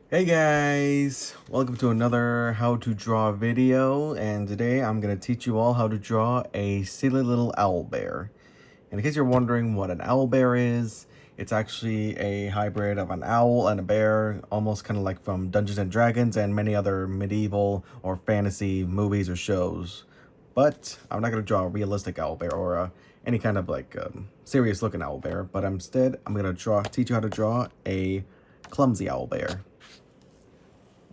Hey guys, welcome to another how to draw video, and today I'm going to teach you all how to draw a silly little owl bear. And in case you're wondering what an owl bear is, it's actually a hybrid of an owl and a bear, almost kind of like from Dungeons and Dragons and many other medieval or fantasy movies or shows. But I'm not going to draw a realistic owl bear or any kind of serious looking owl bear, but instead I'm going to teach you how to draw a clumsy owl bear.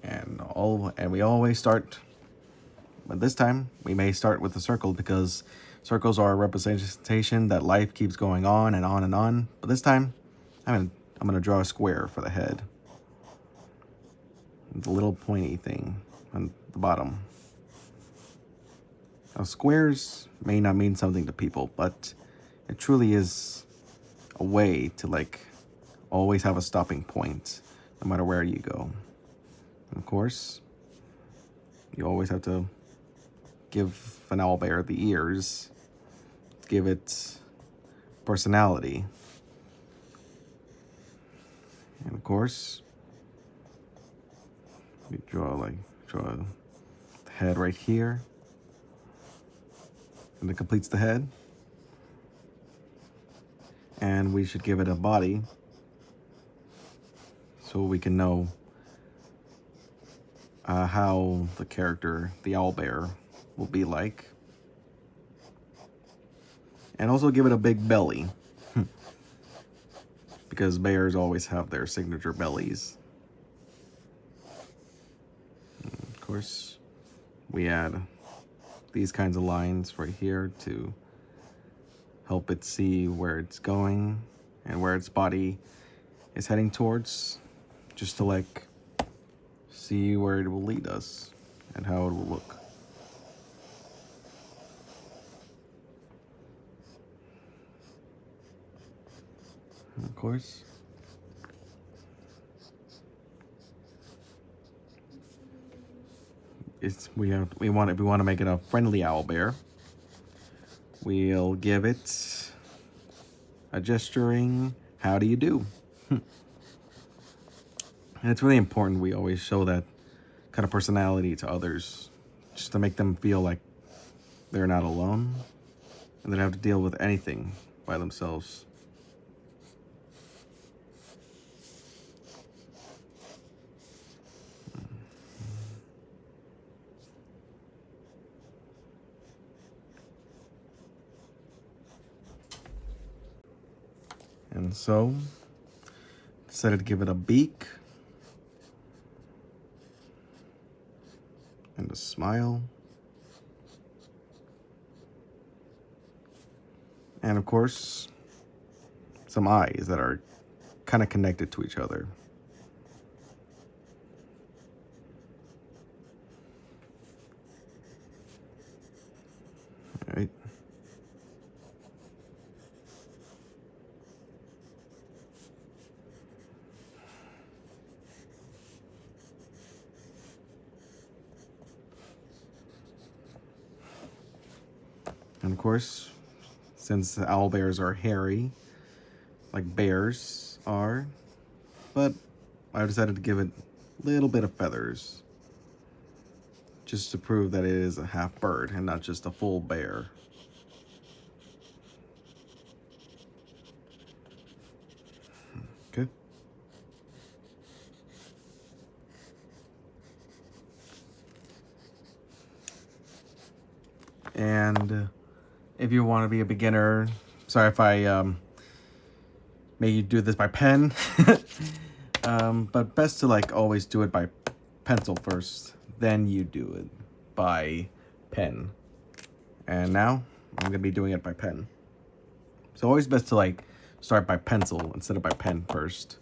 And we always start, but this time we may start with a circle because circles are a representation that life keeps going on and on and on. But this time I'm gonna draw a square for the head, the little pointy thing on the bottom. Now, squares may not mean something to people, but it truly is a way to always have a stopping point no matter where you go. And of course, you always have to give an owlbear the ears, give it personality. And of course, we draw the head right here, and it completes the head. And we should give it a body so we can know how the character, the owlbear, will be like. And also give it a big belly. Because bears always have their signature bellies. And of course, we add these kinds of lines right here to help it see where it's going and where its body is heading towards, just to see where it will lead us and how it will look. And of course, if we want to make it a friendly owlbear, we'll give it a gesturing "How do you do?" And it's really important we always show that kind of personality to others, just to make them feel like they're not alone and they don't have to deal with anything by themselves. And so, decided to give it a beak and a smile. And of course, some eyes that are kind of connected to each other. All right. And of course, since owlbears are hairy, like bears are, but I decided to give it a little bit of feathers, just to prove that it is a half bird and not just a full bear. Okay. And if you want to be a beginner, sorry if I make you do this by pen, but best to always do it by pencil first, then you do it by pen. And now I'm gonna be doing it by pen. So always best to start by pencil instead of by pen first,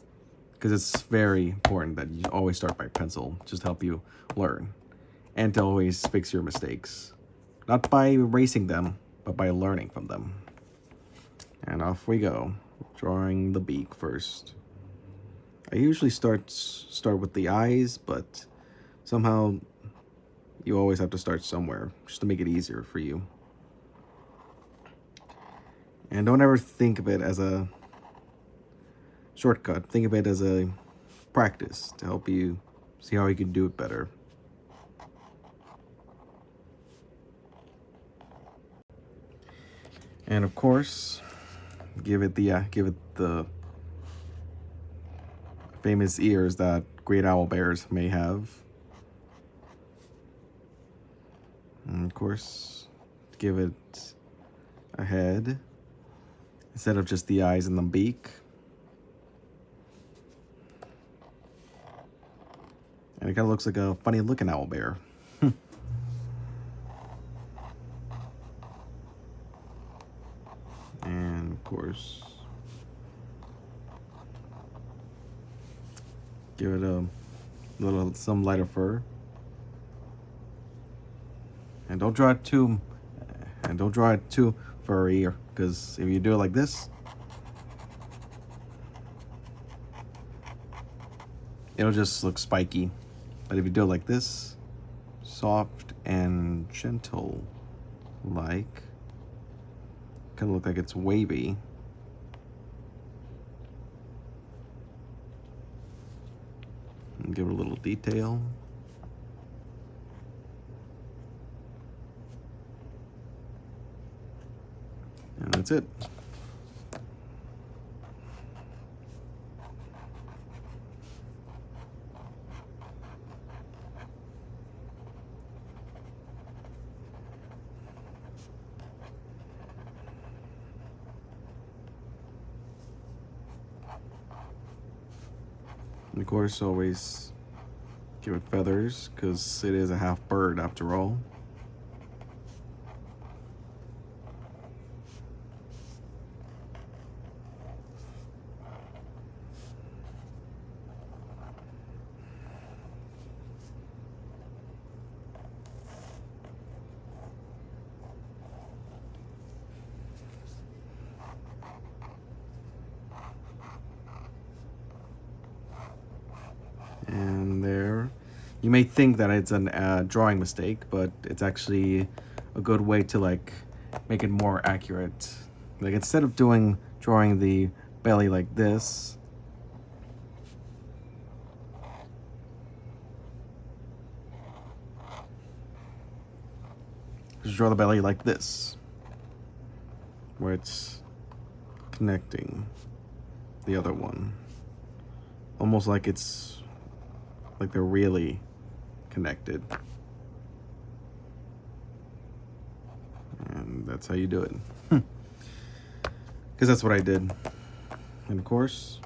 because it's very important that you always start by pencil, just to help you learn and to always fix your mistakes, not by erasing them, but by learning from them. And off we go, drawing the beak first. I usually start with the eyes, but somehow you always have to start somewhere just to make it easier for you. And don't ever think of it as a shortcut. Think of it as a practice to help you see how you can do it better. And of course, give it the famous ears that great owl bears may have. And of course, give it a head instead of just the eyes and the beak. And it kind of looks like a funny looking owl bear. And of course, give it some lighter fur. And don't draw it too furry, because if you do it like this, it'll just look spiky. But if you do it like this, soft and gentle, like, kind of look like it's wavy. And give it a little detail. And that's it. And of course, always give it feathers, because it is a half bird after all. And there, you may think that it's a drawing mistake, but it's actually a good way to like make it more accurate. Like instead of drawing the belly like this, just draw the belly like this, where it's connecting the other one, almost like it's like they're really connected. And that's how you do it. Because that's what I did. And of course,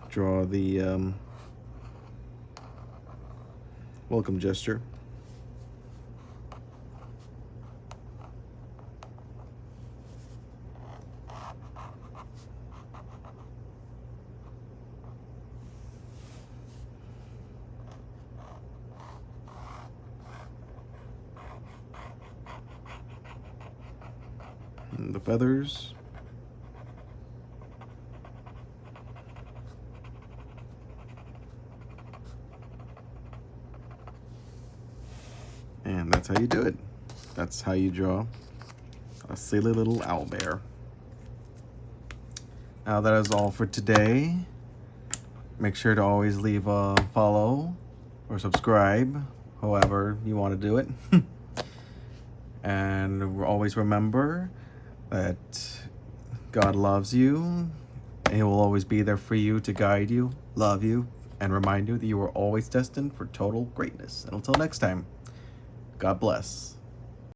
draw the welcome gesture. And the feathers. And that's how you do it. That's how you draw a silly little owl bear. Now that is all for today. Make sure to always leave a follow or subscribe, however you want to do it. And always remember that God loves you, and He will always be there for you to guide you, love you, and remind you that you are always destined for total greatness. And until next time, God bless.